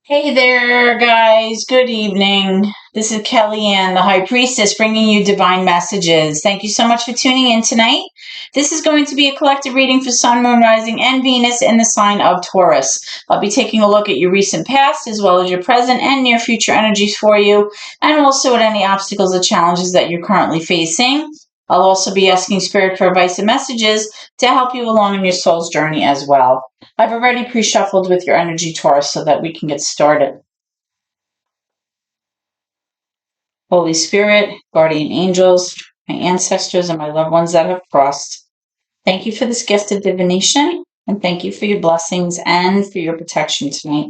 Hey there, guys. Good evening. This is Kellyanne, the High Priestess, bringing you divine messages. Thank you so much for tuning in tonight. This is going to be a collective reading for Sun, Moon, Rising, and Venus in the sign of Taurus. I'll be taking a look at your recent past as well as your present and near future energies for you, and also at any obstacles or challenges that you're currently facing. I'll also be asking Spirit for advice and messages to help you along in your soul's journey as well. I've already pre-shuffled with your energy, Taurus, so that we can get started. Holy Spirit, guardian angels, my ancestors, and my loved ones that have crossed, thank you for this gift of divination, and thank you for your blessings and for your protection tonight.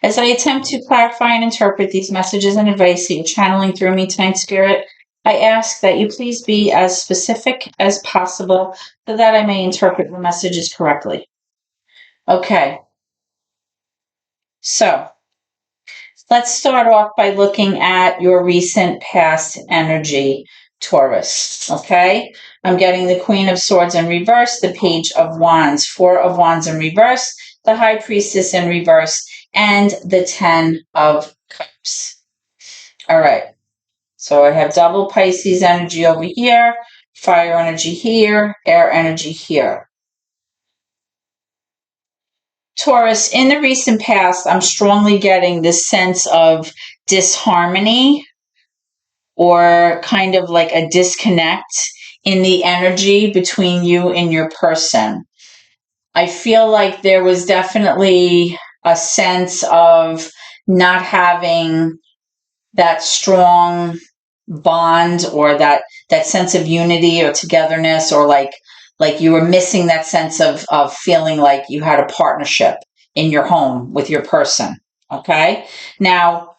As I attempt to clarify and interpret these messages and advice that you're channeling through me tonight, Spirit, I ask that you please be as specific as possible so that I may interpret the messages correctly. Okay, so let's start off by looking at your recent past energy, Taurus, okay? I'm getting the Queen of Swords in reverse, the Page of Wands, Four of Wands in reverse, the High Priestess in reverse, and the Ten of Cups. All right, so I have double Pisces energy over here, fire energy here, air energy here. Taurus, in the recent past, I'm strongly getting this sense of disharmony or kind of like a disconnect in the energy between you and your person. I feel like there was definitely a sense of not having that strong bond or that sense of unity or togetherness, or like you were missing that sense of feeling like you had a partnership in your home with your person. Okay. Now,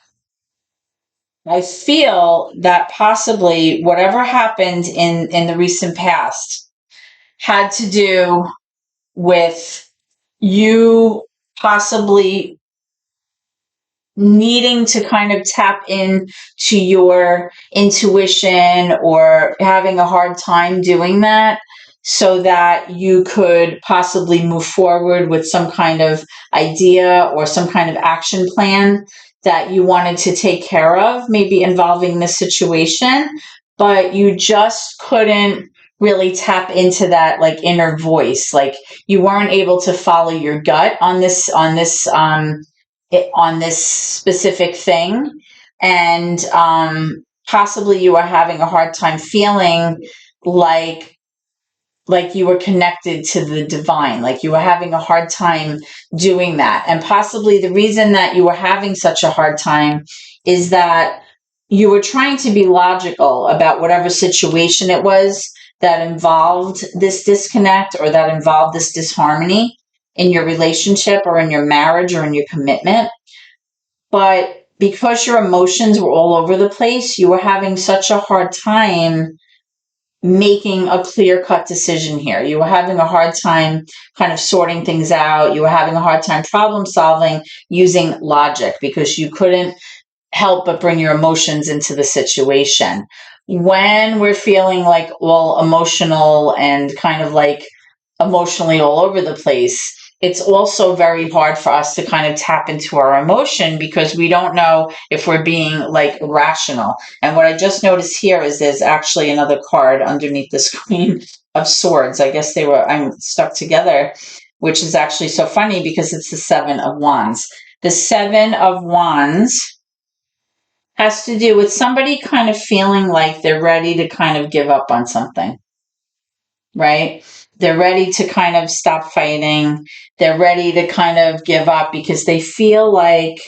I feel that possibly whatever happened in the recent past had to do with you possibly needing to kind of tap in to your intuition or having a hard time doing that so that you could possibly move forward with some kind of idea or some kind of action plan that you wanted to take care of, maybe involving this situation, but you just couldn't really tap into that like inner voice. Like you weren't able to follow your gut on this specific thing, and possibly you are having a hard time feeling like you were connected to the divine, like you were having a hard time doing that. And possibly the reason that you were having such a hard time is that you were trying to be logical about whatever situation it was that involved this disconnect or that involved this disharmony in your relationship or in your marriage or in your commitment. But because your emotions were all over the place, you were having such a hard time making a clear-cut decision here. You were having a hard time kind of sorting things out. You were having a hard time problem solving using logic because you couldn't help but bring your emotions into the situation. When we're feeling like all emotional and kind of like emotionally all over the place, it's also very hard for us to kind of tap into our emotion because we don't know if we're being like rational. And what I just noticed here is there's actually another card underneath this Queen of Swords. I guess I'm stuck together, which is actually so funny because it's the Seven of Wands. The Seven of Wands has to do with somebody kind of feeling like they're ready to kind of give up on something, right? They're ready to kind of stop fighting. They're ready to kind of give up because they feel like,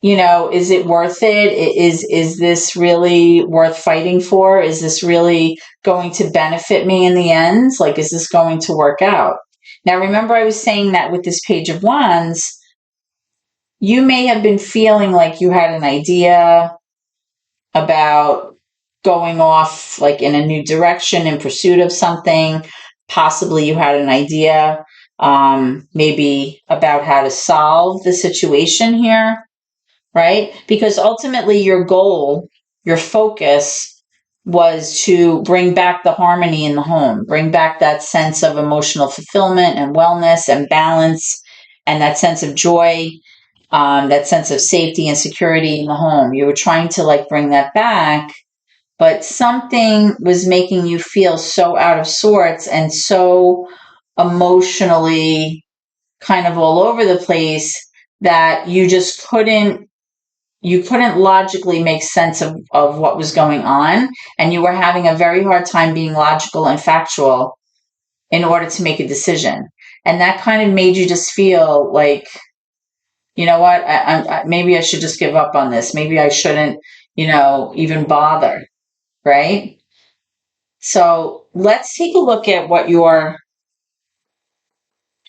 is it worth it? Is this really worth fighting for? Is this really going to benefit me in the end? Like, is this going to work out? Now, remember I was saying that with this Page of Wands, you may have been feeling like you had an idea about going off like in a new direction in pursuit of something. Possibly you had an idea maybe about how to solve the situation here, right? Because ultimately your goal, your focus was to bring back the harmony in the home, bring back that sense of emotional fulfillment and wellness and balance and that sense of joy that sense of safety and security in the home. You were trying to like bring that back, but something was making you feel so out of sorts and so emotionally kind of all over the place that you couldn't logically make sense of what was going on, and you were having a very hard time being logical and factual in order to make a decision. And that kind of made you just feel like, you know what, maybe I should just give up on this. Maybe I shouldn't, even bother, right? So let's take a look at what your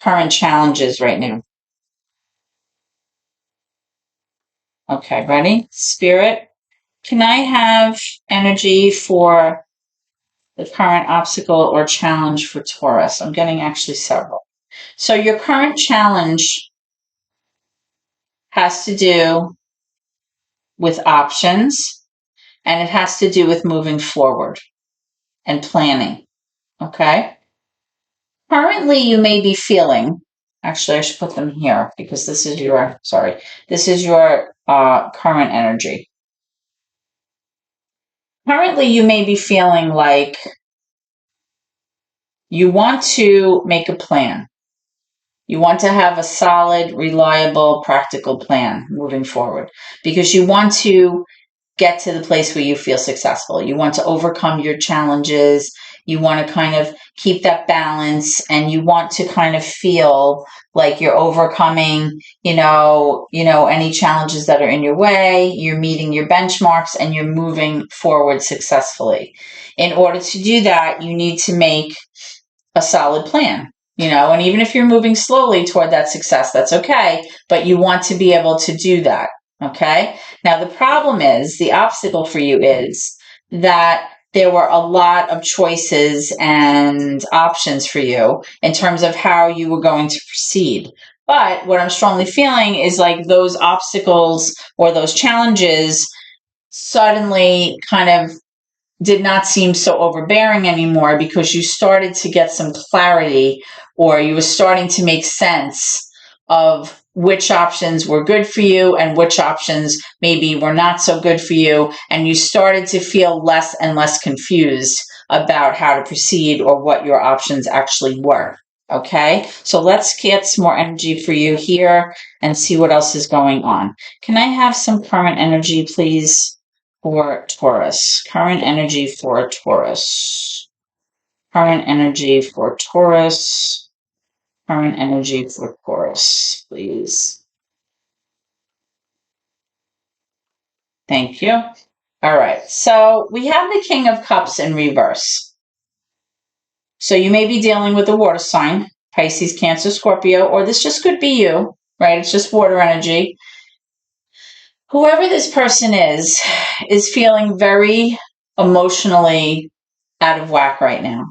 current challenge is right now. Okay, ready? Spirit, can I have energy for the current obstacle or challenge for Taurus? I'm getting actually several. So your current challenge has to do with options, and it has to do with moving forward and planning. Okay? Currently, you may be feeling, actually, I should put them here because this is your current energy. Currently, you may be feeling like you want to make a plan. You want to have a solid, reliable, practical plan moving forward because you want to get to the place where you feel successful. You want to overcome your challenges. You want to kind of keep that balance, and you want to kind of feel like you're overcoming, any challenges that are in your way. You're meeting your benchmarks and you're moving forward successfully. In order to do that, you need to make a solid plan, and even if you're moving slowly toward that success, that's okay, but you want to be able to do that. Okay. Now, the problem is, the obstacle for you is that there were a lot of choices and options for you in terms of how you were going to proceed. But what I'm strongly feeling is like those obstacles or those challenges suddenly kind of did not seem so overbearing anymore because you started to get some clarity, or you were starting to make sense of which options were good for you and which options maybe were not so good for you. And you started to feel less and less confused about how to proceed or what your options actually were. Okay, so let's get some more energy for you here and see what else is going on. Can I have some current energy, please? For Taurus. Current energy for Taurus. Current energy for Taurus. Current energy for Taurus, please. Thank you. All right. So we have the King of Cups in reverse. So you may be dealing with a water sign, Pisces, Cancer, Scorpio, or this just could be you, right? It's just water energy. Whoever this person is feeling very emotionally out of whack right now.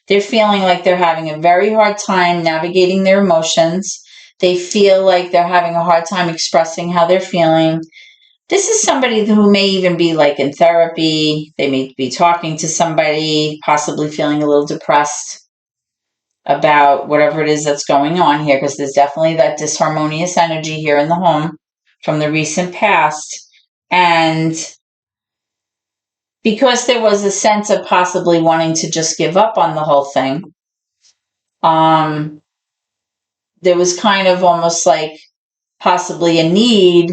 They're feeling like they're having a very hard time navigating their emotions. They feel like they're having a hard time expressing how they're feeling. This is somebody who may even be like in therapy. They may be talking to somebody, possibly feeling a little depressed about whatever it is that's going on here, because there's definitely that disharmonious energy here in the home from the recent past. And because there was a sense of possibly wanting to just give up on the whole thing, there was kind of almost like possibly a need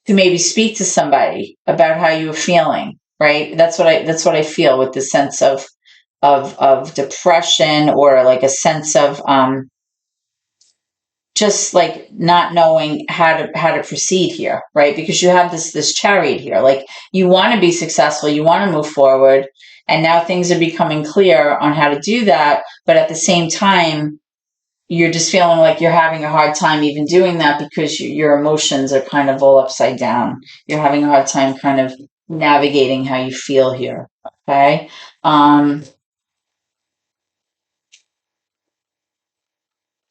to maybe speak to somebody about how you were feeling, right? That's what I feel with the sense of depression, or like a sense of just like not knowing how to proceed here, right? Because you have this chariot here, like you want to be successful, you want to move forward, and now things are becoming clear on how to do that, but at the same time you're just feeling like you're having a hard time even doing that because your emotions are kind of all upside down. You're having a hard time kind of navigating how you feel here. Okay.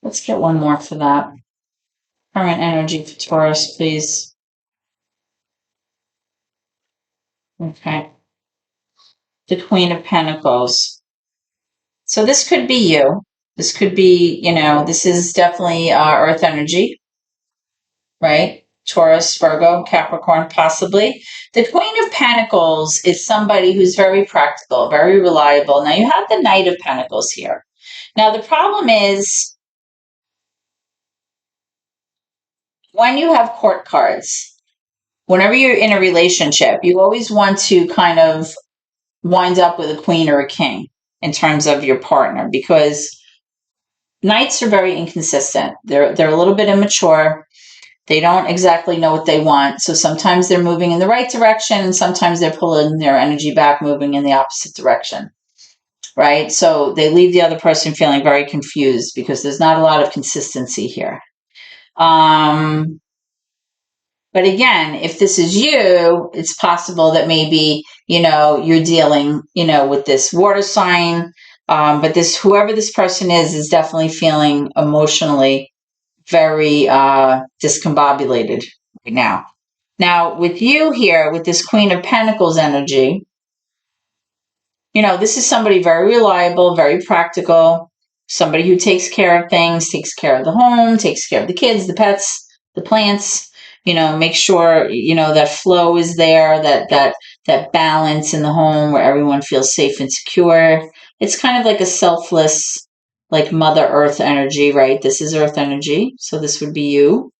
Let's get one more for that. Current energy for Taurus, please. Okay. The Queen of Pentacles. So this could be you. This could be, this is definitely earth energy, right? Taurus, Virgo, Capricorn, possibly. The Queen of Pentacles is somebody who's very practical, very reliable. Now you have the Knight of Pentacles here. Now the problem is when you have court cards, whenever you're in a relationship, you always want to kind of wind up with a queen or a king in terms of your partner, because knights are very inconsistent. They're a little bit immature. They don't exactly know what they want. So sometimes they're moving in the right direction and sometimes they're pulling their energy back, moving in the opposite direction. Right? So they leave the other person feeling very confused because there's not a lot of consistency here. But again, if this is you, it's possible that maybe, you're dealing, with this water sign. But whoever this person is definitely feeling emotionally very discombobulated right now. Now, with you here, with this Queen of Pentacles energy, this is somebody very reliable, very practical, somebody who takes care of things, takes care of the home, takes care of the kids, the pets, the plants, make sure, that flow is there, that balance in the home where everyone feels safe and secure. It's kind of like a selfless, like Mother Earth energy, right? This is Earth energy, so this would be you.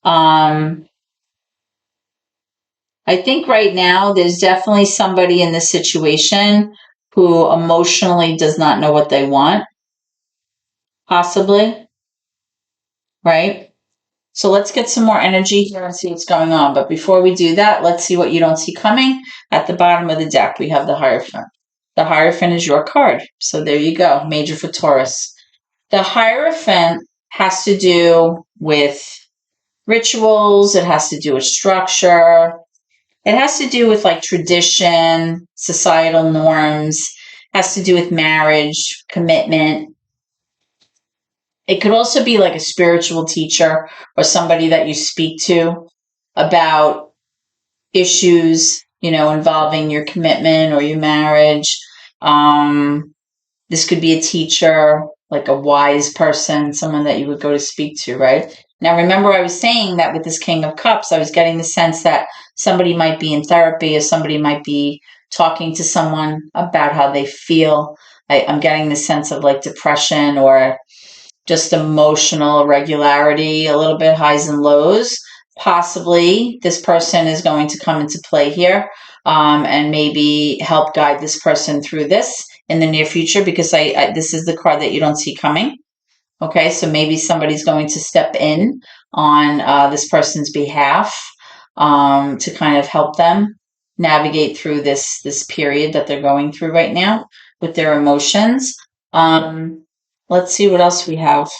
I think right now there's definitely somebody in this situation who emotionally does not know what they want, possibly, right? So let's get some more energy here and see what's going on. But before we do that, let's see what you don't see coming. At the bottom of the deck, we have the Hierophant. The Hierophant is your card. So there you go, major for Taurus. The Hierophant has to do with rituals. It has to do with structure. It has to do with like tradition, societal norms, has to do with marriage, commitment. It could also be like a spiritual teacher or somebody that you speak to about issues, involving your commitment or your marriage. This could be a teacher, like a wise person, someone that you would go to speak to, right? Now, remember, I was saying that with this King of Cups, I was getting the sense that somebody might be in therapy or somebody might be talking to someone about how they feel. I'm getting the sense of like depression or just emotional irregularity, a little bit highs and lows. Possibly this person is going to come into play here and maybe help guide this person through this in the near future, because this is the card that you don't see coming. Okay, so maybe somebody's going to step in on this person's behalf to kind of help them navigate through this period that they're going through right now with their emotions. Let's see what else we have.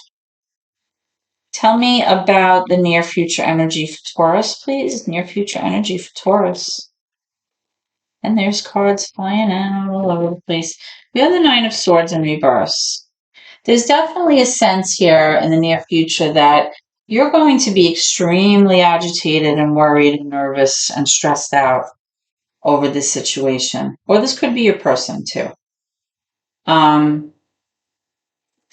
Tell me about the near future energy for Taurus, please. Near future energy for Taurus. And there's cards flying out all over the place. We have the Nine of Swords in reverse. There's definitely a sense here in the near future that you're going to be extremely agitated and worried and nervous and stressed out over this situation. Or this could be your person too.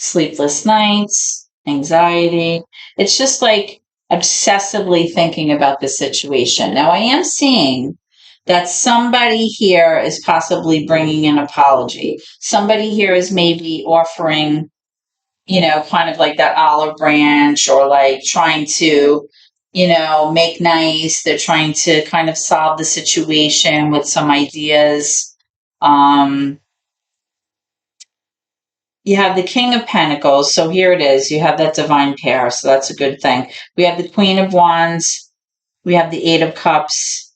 Sleepless nights, anxiety. It's just like obsessively thinking about the situation. Now, I am seeing that somebody here is possibly bringing an apology. Somebody here is maybe offering, kind of like that olive branch, or like trying to, make nice. They're trying to kind of solve the situation with some ideas. You have the King of Pentacles. So here it is. You have that divine pair. So that's a good thing. We have the Queen of Wands. We have the Eight of Cups.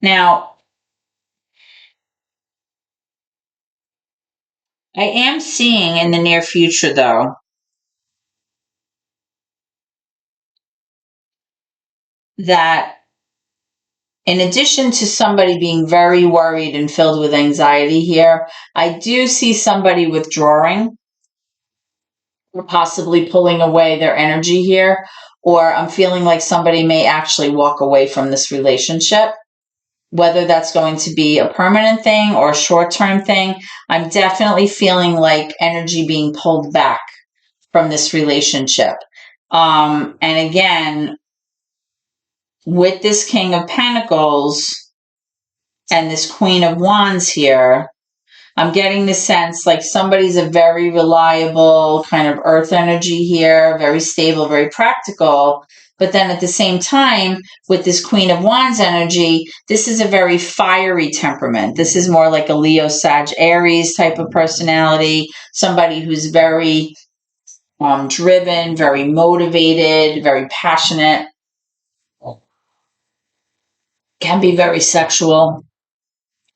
Now, I am seeing in the near future, though, that in addition to somebody being very worried and filled with anxiety here, I do see somebody withdrawing or possibly pulling away their energy here. Or I'm feeling like somebody may actually walk away from this relationship. whether that's going to be a permanent thing or a short-term thing. I'm definitely feeling like energy being pulled back from this relationship. And again, with this King of Pentacles and this Queen of Wands here, I'm getting the sense like somebody's a very reliable kind of earth energy here, very stable, very practical. But then at the same time, with this Queen of Wands energy, this is a very fiery temperament. This is more like a Leo, Sag, Aries type of personality, somebody who's very driven, very motivated, very passionate, can be very sexual,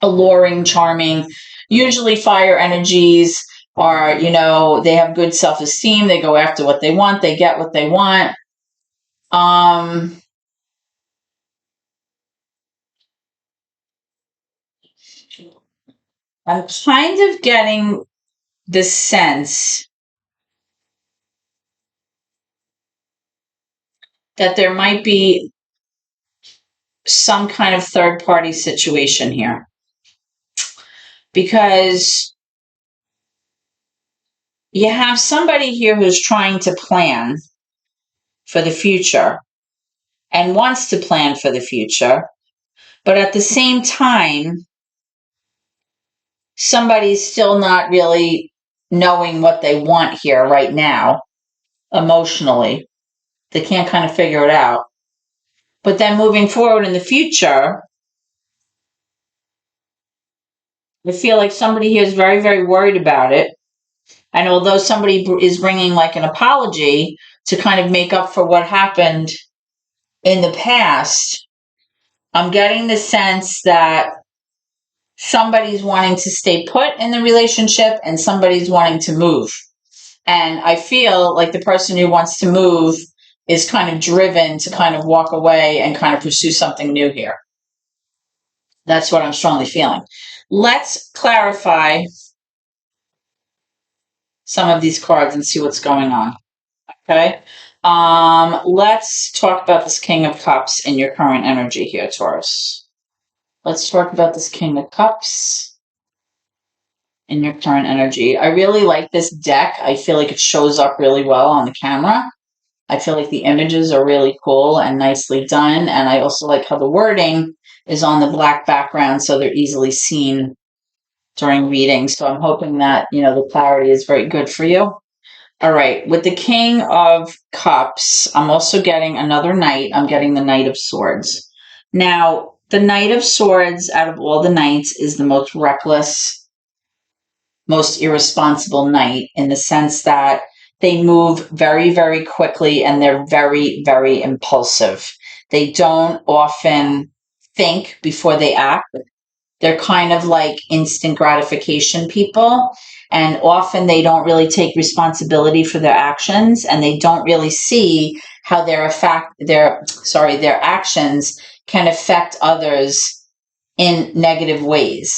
alluring, charming. Usually fire energies are, they have good self-esteem. They go after what they want. They get what they want. I'm kind of getting the sense that there might be some kind of third party situation here, because you have somebody here who's trying to plan for the future and wants to plan for the future, but at the same time, somebody's still not really knowing what they want here right now, emotionally. They can't kind of figure it out. But then moving forward in the future, I feel like somebody here is very, very worried about it. And although somebody is bringing like an apology to kind of make up for what happened in the past, I'm getting the sense that somebody's wanting to stay put in the relationship and somebody's wanting to move. And I feel like the person who wants to move is kind of driven to kind of walk away and kind of pursue something new here. That's what I'm strongly feeling. Let's clarify some of these cards and see what's going on. Okay. Let's talk about this King of Cups in your current energy here, Taurus. Let's talk about this King of Cups in your current energy. I really like this deck. I feel like it shows up really well on the camera. I feel like the images are really cool and nicely done. And I also like how the wording is on the black background, so they're easily seen during readings. So I'm hoping that, the clarity is very good for you. All right. With the King of Cups, I'm also getting another Knight. I'm getting the Knight of Swords. Now, the Knight of Swords, out of all the Knights, is the most reckless, most irresponsible Knight, in the sense that they move very, very quickly and they're very, very impulsive. They don't often think before they act. They're kind of like instant gratification people. And often they don't really take responsibility for their actions, and they don't really see how their actions can affect others in negative ways.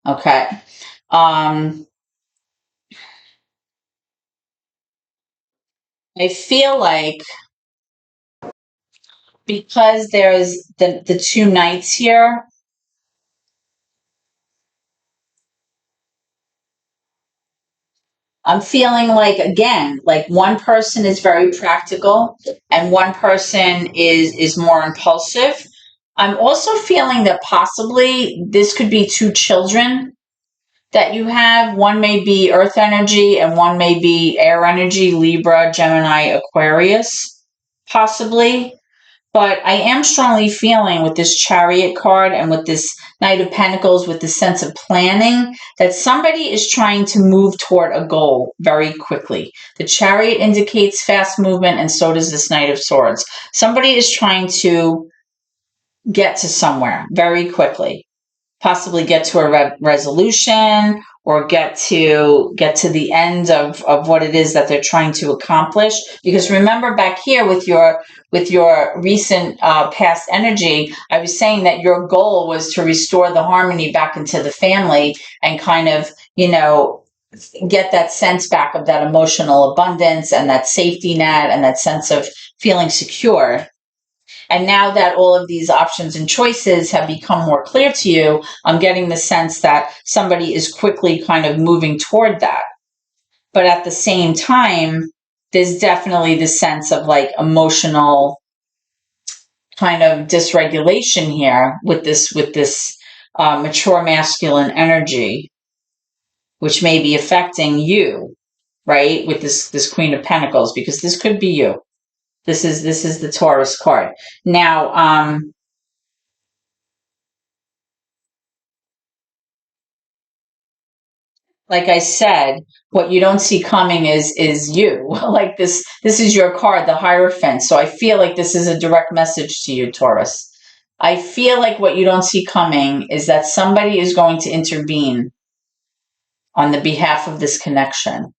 Okay. I feel like because there's the two Knights here, I'm feeling like, again, like one person is very practical and one person is more impulsive. I'm also feeling that possibly this could be two children that you have. One may be earth energy and one may be air energy, Libra, Gemini, Aquarius, possibly. But I am strongly feeling with this Chariot card and with this Knight of Pentacles, with the sense of planning, that somebody is trying to move toward a goal very quickly. The Chariot indicates fast movement, and so does this Knight of Swords. Somebody is trying to get to somewhere very quickly, possibly get to a resolution, or get to the end of what it is that they're trying to accomplish. Because remember, back here with your recent past energy, I was saying that your goal was to restore the harmony back into the family and kind of, get that sense back of that emotional abundance and that safety net and that sense of feeling secure. And now that all of these options and choices have become more clear to you, I'm getting the sense that somebody is quickly kind of moving toward that. But at the same time, there's definitely the sense of like emotional kind of dysregulation here with this mature masculine energy, which may be affecting you, right? With this Queen of Pentacles, because this could be you. This is the Taurus card. Now, like I said, what you don't see coming is you. Like this is your card, the Hierophant. So I feel like this is a direct message to you, Taurus. I feel like what you don't see coming is that somebody is going to intervene on the behalf of this connection.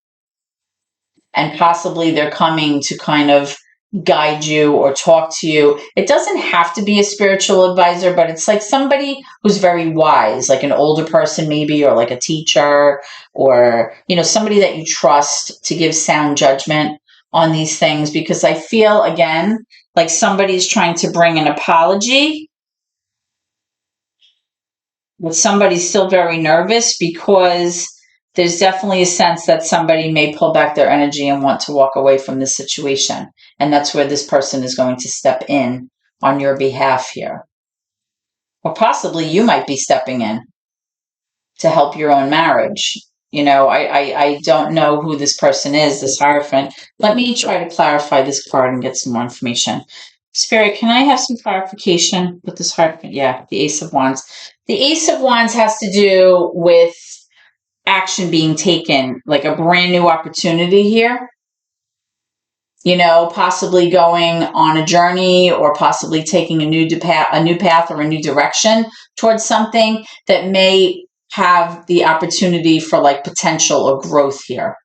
And possibly they're coming to kind of guide you or talk to you. It doesn't have to be a spiritual advisor, but it's like somebody who's very wise, like an older person maybe, or like a teacher, or somebody that you trust to give sound judgment on these things. Because I feel, again, like somebody's trying to bring an apology, but somebody's still very nervous because there's definitely a sense that somebody may pull back their energy and want to walk away from this situation. And that's where this person is going to step in on your behalf here. Or possibly you might be stepping in to help your own marriage. I don't know who this person is, this Hierophant. Let me try to clarify this card and get some more information. Spirit, can I have some clarification with this Hierophant? Yeah, the Ace of Wands. The Ace of Wands has to do with action being taken, like a brand new opportunity here. Possibly going on a journey or possibly taking a new path or a new direction towards something that may have the opportunity for like potential or growth here.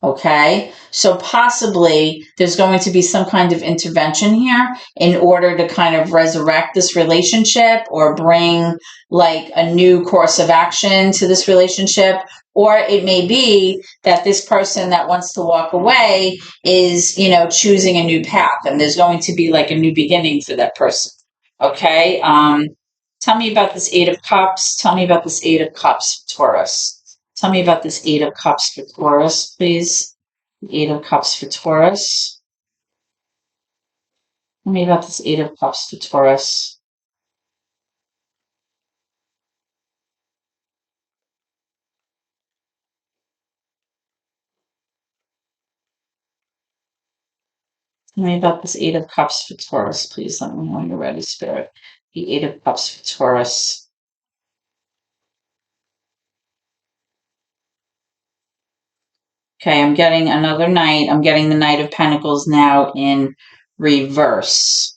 Okay, so possibly there's going to be some kind of intervention here in order to kind of resurrect this relationship or bring like a new course of action to this relationship. Or it may be that this person that wants to walk away is, choosing a new path, and there's going to be like a new beginning for that person. Okay, tell me about this Eight of Cups. Tell me about this Eight of Cups, Taurus. Tell me about this Eight of Cups for Taurus, please. Eight of Cups for Taurus. Tell me about this Eight of Cups for Taurus. Tell me about this Eight of Cups for Taurus, please. Let me know when you're ready, Spirit. The Eight of Cups for Taurus. Okay, I'm getting another Knight. I'm getting the Knight of Pentacles now in reverse.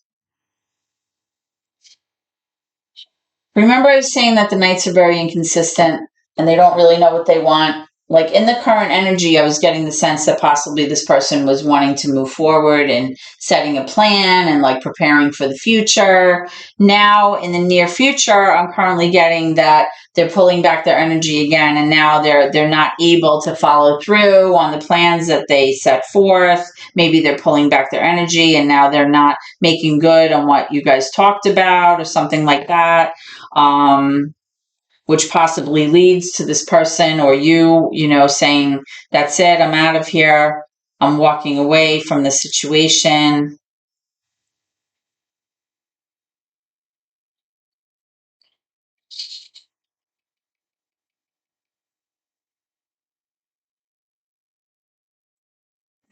Remember I was saying that the Knights are very inconsistent and they don't really know what they want? Like in the current energy, I was getting the sense that possibly this person was wanting to move forward and setting a plan and like preparing for the future. Now in the near future, I'm currently getting that they're pulling back their energy again, and now they're not able to follow through on the plans that they set forth. Maybe they're pulling back their energy and now they're not making good on what you guys talked about or something like that. Which possibly leads to this person or you, saying, that's it, I'm out of here. I'm walking away from the situation.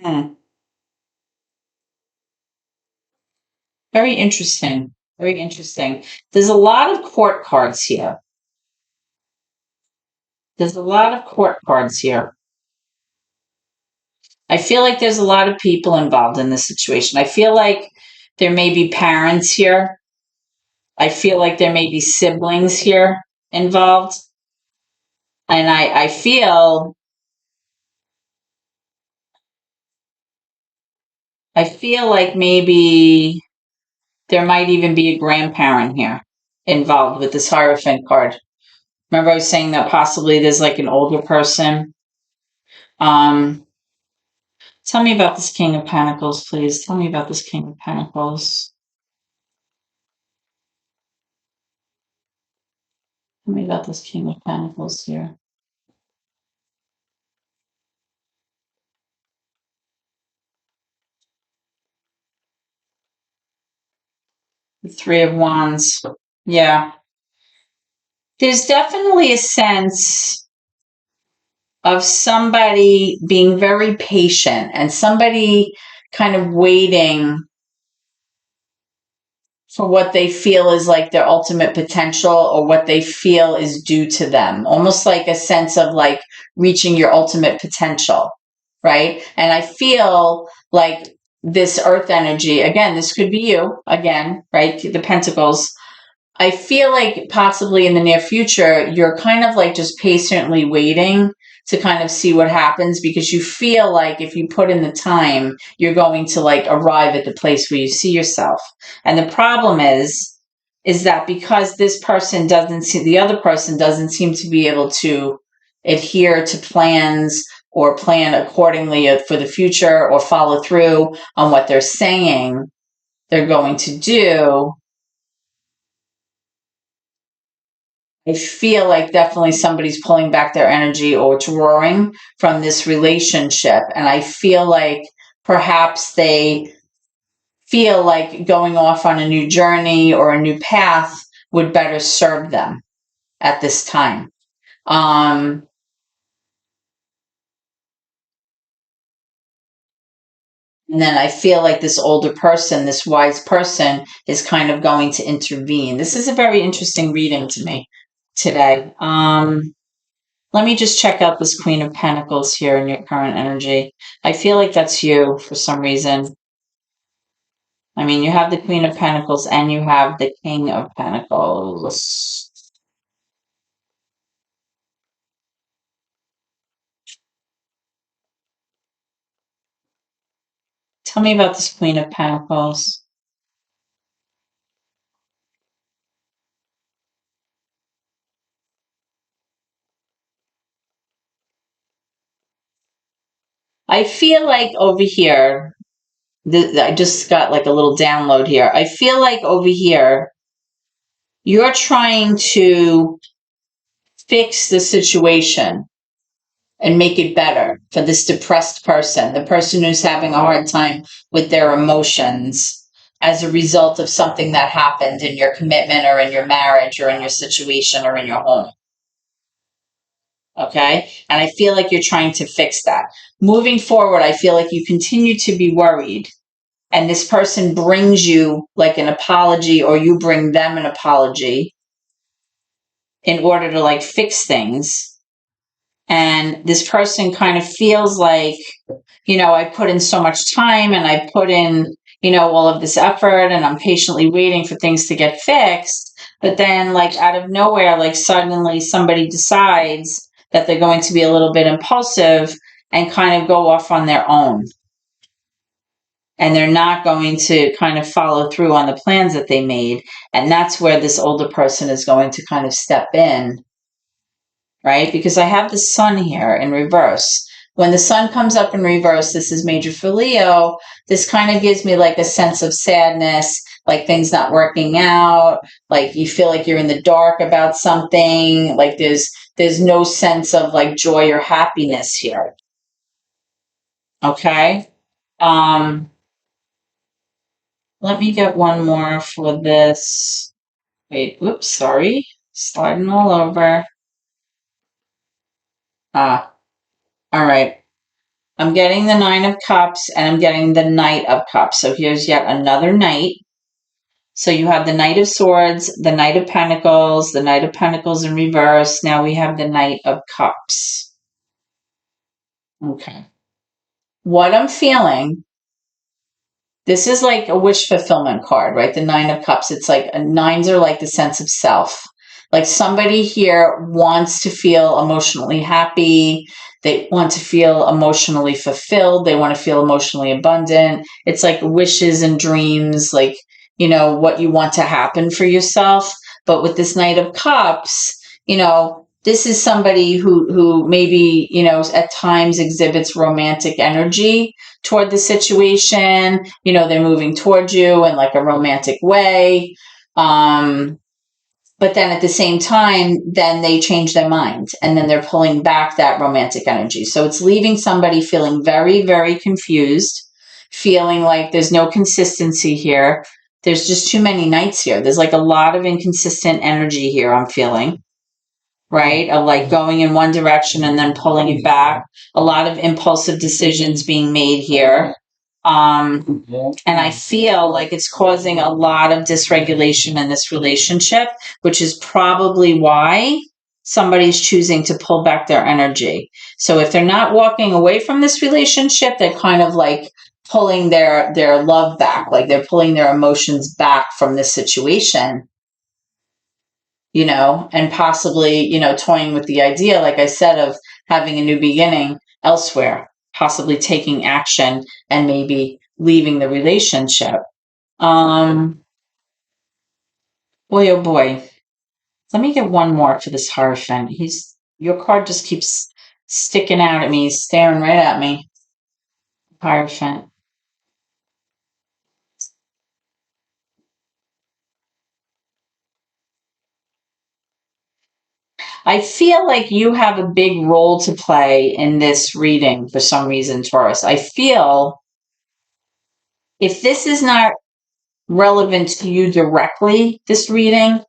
Hmm. Very interesting. Very interesting. There's a lot of court cards here. There's a lot of court cards here. I feel like there's a lot of people involved in this situation. I feel like there may be parents here. I feel like there may be siblings here involved. And I feel like maybe there might even be a grandparent here involved with this Hierophant card. Remember I was saying that possibly there's like an older person. Um, Tell me about this King of Pentacles, please. Tell me about this King of Pentacles. Tell me about this King of Pentacles here. The Three of Wands. Yeah. There's definitely a sense of somebody being very patient and somebody kind of waiting for what they feel is like their ultimate potential or what they feel is due to them. Almost like a sense of like reaching your ultimate potential, right? And I feel like this earth energy, again, this could be you, again, right? The Pentacles. I feel like possibly in the near future, you're kind of like just patiently waiting to kind of see what happens because you feel like if you put in the time, you're going to like arrive at the place where you see yourself. And the problem is that because this person doesn't see, the other person doesn't seem to be able to adhere to plans or plan accordingly for the future or follow through on what they're saying they're going to do. I feel like definitely somebody's pulling back their energy or drawing from this relationship. And I feel like perhaps they feel like going off on a new journey or a new path would better serve them at this time. And then I feel like this older person, this wise person, is kind of going to intervene. This is a very interesting reading to me today. Let me just check out this Queen of Pentacles here in your current energy. I feel like that's you for some reason. I mean, you have the Queen of Pentacles and you have the King of Pentacles. Tell me about this Queen of Pentacles. I feel like over here, I just got like a little download here. I feel like over here, you're trying to fix the situation and make it better for this depressed person, the person who's having a hard time with their emotions as a result of something that happened in your commitment or in your marriage or in your situation or in your home. Okay? And I feel like you're trying to fix that. Moving forward, I feel like you continue to be worried and this person brings you like an apology or you bring them an apology in order to like fix things. And this person kind of feels like, you know, I put in so much time and I put in, you know, all of this effort and I'm patiently waiting for things to get fixed. But then like out of nowhere, like suddenly somebody decides that they're going to be a little bit impulsive and kind of go off on their own. And they're not going to kind of follow through on the plans that they made. And that's where this older person is going to kind of step in, right? Because I have the sun here in reverse. When the sun comes up in reverse, this is major for Leo. This kind of gives me like a sense of sadness, like things not working out, like you feel like you're in the dark about something, like there's no sense of like joy or happiness here. Okay? Let me get one more for this. Wait, whoops, sorry. Sliding all over. All right. I'm getting the Nine of Cups and I'm getting the Knight of Cups. So here's yet another Knight. So you have the Knight of Swords, the Knight of Pentacles, the Knight of Pentacles in reverse. Now we have the Knight of Cups. Okay. What I'm feeling, this is like a wish fulfillment card, right? The Nine of Cups. It's like nines are like the sense of self. Like somebody here wants to feel emotionally happy. They want to feel emotionally fulfilled. They want to feel emotionally abundant. It's like wishes and dreams, like, you know, what you want to happen for yourself. But with this Knight of Cups, you know, this is somebody who maybe, you know, at times exhibits romantic energy toward the situation. You know, they're moving towards you in like a romantic way. But then at the same time, then they change their mind and then they're pulling back that romantic energy. So it's leaving somebody feeling very, very confused, feeling like there's no consistency here. There's just too many nights here. There's like a lot of inconsistent energy here, I'm feeling, right? Of like going in one direction and then pulling it back. A lot of impulsive decisions being made here. And I feel like it's causing a lot of dysregulation in this relationship, which is probably why somebody's choosing to pull back their energy. So if they're not walking away from this relationship, they're kind of like pulling their love back, like they're pulling their emotions back from this situation, and possibly, toying with the idea, like I said, of having a new beginning elsewhere, possibly taking action and maybe leaving the relationship. Boy, oh boy. Let me get one more for this Hierophant. Your card just keeps sticking out at me, staring right at me. Hierophant. I feel like you have a big role to play in this reading for some reason, Taurus. I feel if this is not relevant to you directly, this reading,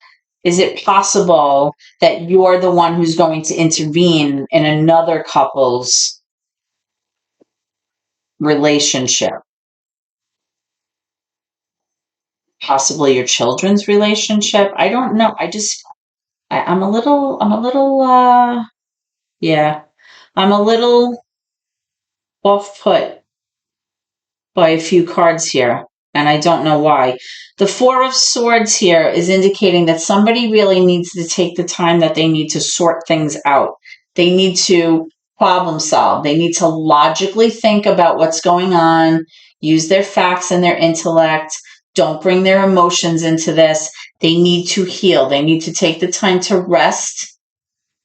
is it possible that you're the one who's going to intervene in another couple's relationship? Possibly your children's relationship? I don't know. I'm a little, yeah, I'm a little off put by a few cards here, and I don't know why. The Four of Swords here is indicating that somebody really needs to take the time that they need to sort things out. They need to problem solve. They need to logically think about what's going on, use their facts and their intellect. Don't bring their emotions into this. They need to heal. They need to take the time to rest.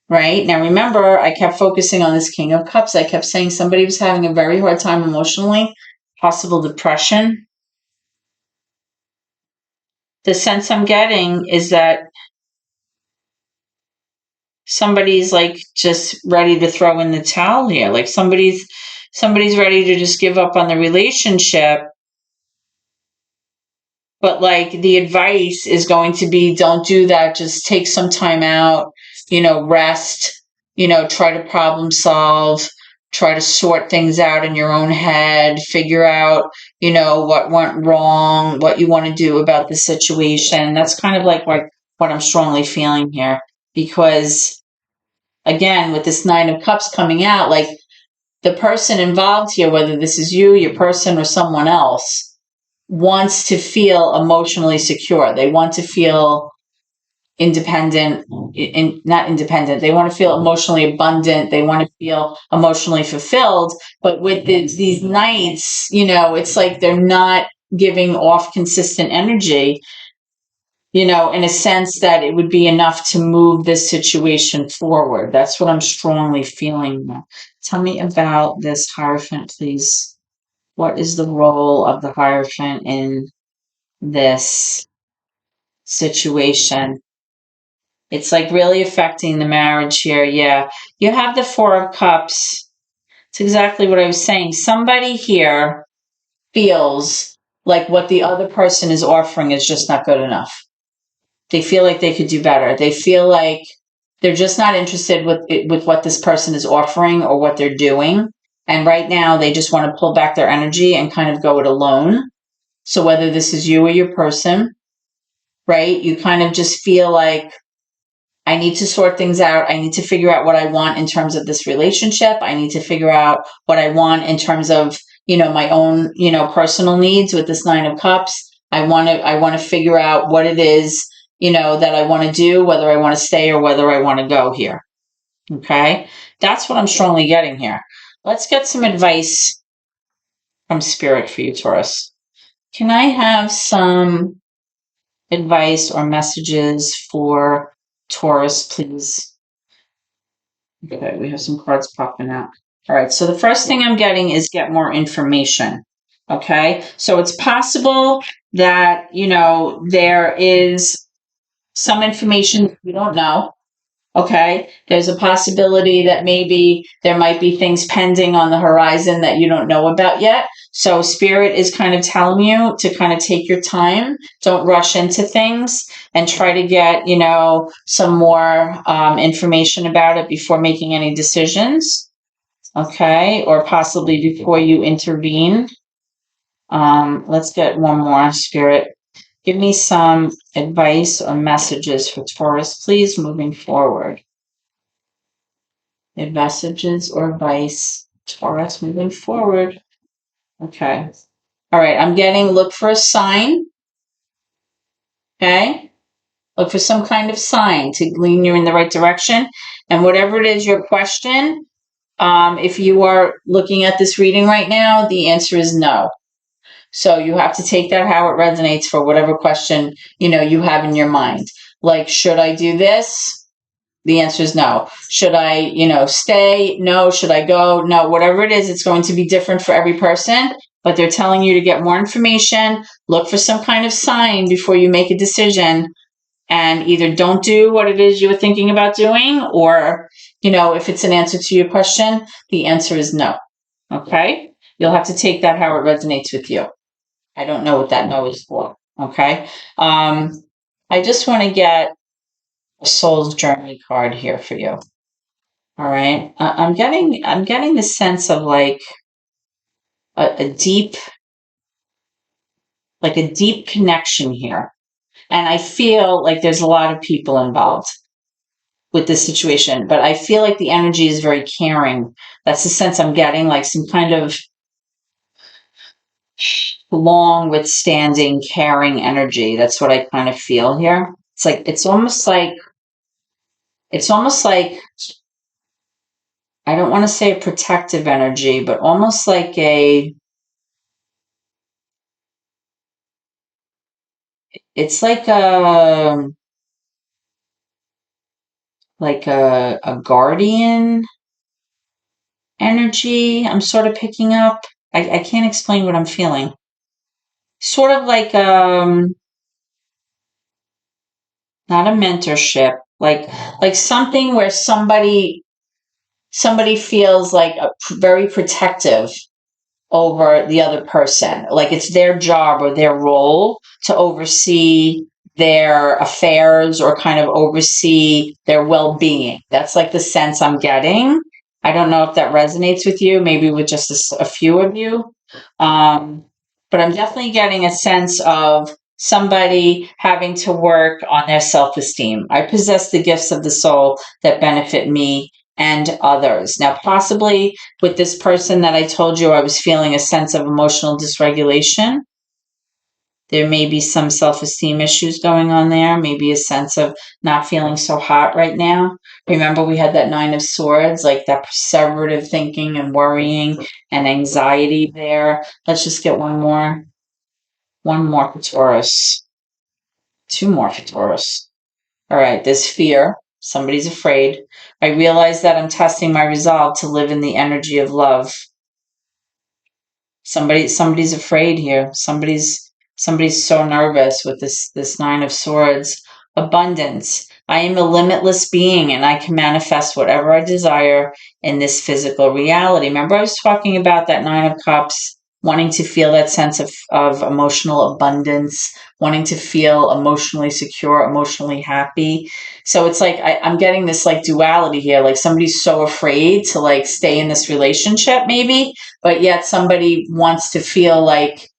Right? Now, remember, I kept focusing on this King of Cups. I kept saying somebody was having a very hard time emotionally, possible depression. The sense I'm getting is that somebody's like just ready to throw in the towel here. Like somebody's ready to just give up on the relationship. But like the advice is going to be, don't do that. Just take some time out, rest, try to problem solve, try to sort things out in your own head, figure out, what went wrong, what you want to do about the situation. That's kind of like what I'm strongly feeling here. Because again, with this Nine of Cups coming out, like the person involved here, whether this is you, your person, or someone else, wants to feel emotionally secure. They want to feel independent, not independent. They want to feel emotionally abundant. They want to feel emotionally fulfilled. But with these nights, it's like they're not giving off consistent energy, in a sense that it would be enough to move this situation forward. That's what I'm strongly feeling now. Tell me about this Hierophant, please. What is the role of the Hierophant in this situation? It's like really affecting the marriage here. Yeah. You have the Four of Cups. It's exactly what I was saying. Somebody here feels like what the other person is offering is just not good enough. They feel like they could do better. They feel like they're just not interested with what this person is offering or what they're doing. And right now they just want to pull back their energy and kind of go it alone. So whether this is you or your person, right? You kind of just feel like, I need to sort things out. I need to figure out what I want in terms of this relationship. I need to figure out what I want in terms of, my own, personal needs with this Nine of Cups. I want to figure out what it is, that I want to do, whether I want to stay or whether I want to go here. Okay. That's what I'm strongly getting here. Let's get some advice from Spirit for you, Taurus. Can I have some advice or messages for Taurus, please? Okay, we have some cards popping out. All right, so the first thing I'm getting is get more information. Okay, so it's possible that, there is some information you don't know. Okay. There's a possibility that maybe there might be things pending on the horizon that you don't know about yet. So spirit is kind of telling you to kind of take your time. Don't rush into things and try to get, some more information about it before making any decisions. Okay. Or possibly before you intervene. Let's get one more, spirit. Give me some advice or messages for Taurus, please, moving forward. Messages or advice, Taurus, moving forward. Okay. All right. I'm getting look for a sign. Okay. Look for some kind of sign to lean you in the right direction. And whatever it is your question, if you are looking at this reading right now, the answer is no. So you have to take that how it resonates for whatever question, you have in your mind. Like, should I do this? The answer is no. Should I, stay? No. Should I go? No. Whatever it is, it's going to be different for every person, but they're telling you to get more information, look for some kind of sign before you make a decision, and either don't do what it is you were thinking about doing, or, if it's an answer to your question, the answer is no. Okay? You'll have to take that how it resonates with you. I don't know what that no is for. Okay? I just want to get a soul's journey card here for you. All right. I'm getting the sense of like a deep connection here. And I feel like there's a lot of people involved with this situation, but I feel like the energy is very caring. That's the sense I'm getting, like some kind of long withstanding caring energy. That's what I kind of feel here. It's almost like I don't want to say a protective energy, but almost like it's like a guardian energy I'm sort of picking up. I can't explain what I'm feeling. Sort of like not a mentorship, like something where somebody feels like very protective over the other person. Like it's their job or their role to oversee their affairs or kind of oversee their well-being. That's like the sense I'm getting. I don't know if that resonates with you, maybe with just a few of you. But I'm definitely getting a sense of somebody having to work on their self-esteem. I possess the gifts of the soul that benefit me and others. Now, possibly with this person that I told you, I was feeling a sense of emotional dysregulation. There may be some self-esteem issues going on there, maybe a sense of not feeling so hot right now. Remember, we had that Nine of Swords, like that perseverative thinking and worrying and anxiety there. Let's just get one more. One more for Taurus. Two more for Taurus. All right, there's fear. Somebody's afraid. I realize that I'm testing my resolve to live in the energy of love. Somebody's afraid here. Somebody's so nervous with this Nine of Swords. Abundance. I am a limitless being and I can manifest whatever I desire in this physical reality. Remember, I was talking about that Nine of Cups, wanting to feel that sense of emotional abundance, wanting to feel emotionally secure, emotionally happy. So it's like I'm getting this like duality here. Like somebody's so afraid to like stay in this relationship, maybe, but yet somebody wants to feel like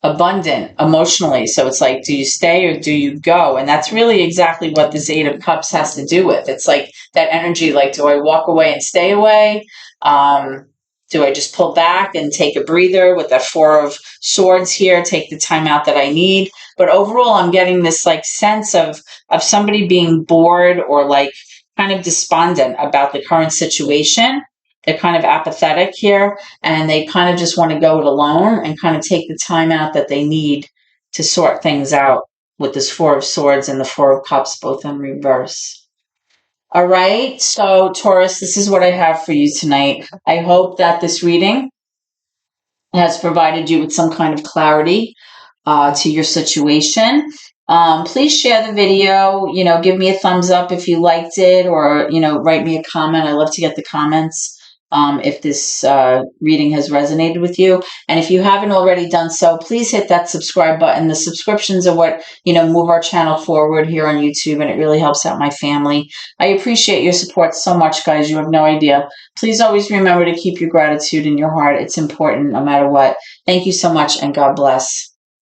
abundant emotionally. So it's like, do you stay or do you go? And that's really exactly what this Eight of Cups has to do with. It's like that energy, like, do I walk away and stay away? Do I just pull back and take a breather with that Four of Swords here, take the time out that I need? But overall, I'm getting this like sense of somebody being bored or like kind of despondent about the current situation. They're kind of apathetic here and they kind of just want to go it alone and kind of take the time out that they need to sort things out with this Four of Swords and the Four of Cups, both in reverse. All right. So Taurus, this is what I have for you tonight. I hope that this reading has provided you with some kind of clarity to your situation. Please share the video, give me a thumbs up if you liked it, or, write me a comment. I love to get the comments if this reading has resonated with you. And if you haven't already done so, please hit that subscribe button. The subscriptions are what, move our channel forward here on YouTube, and it really helps out my family. I appreciate your support so much, guys. You have no idea. Please always remember to keep your gratitude in your heart. It's important no matter what. Thank you so much, and God bless.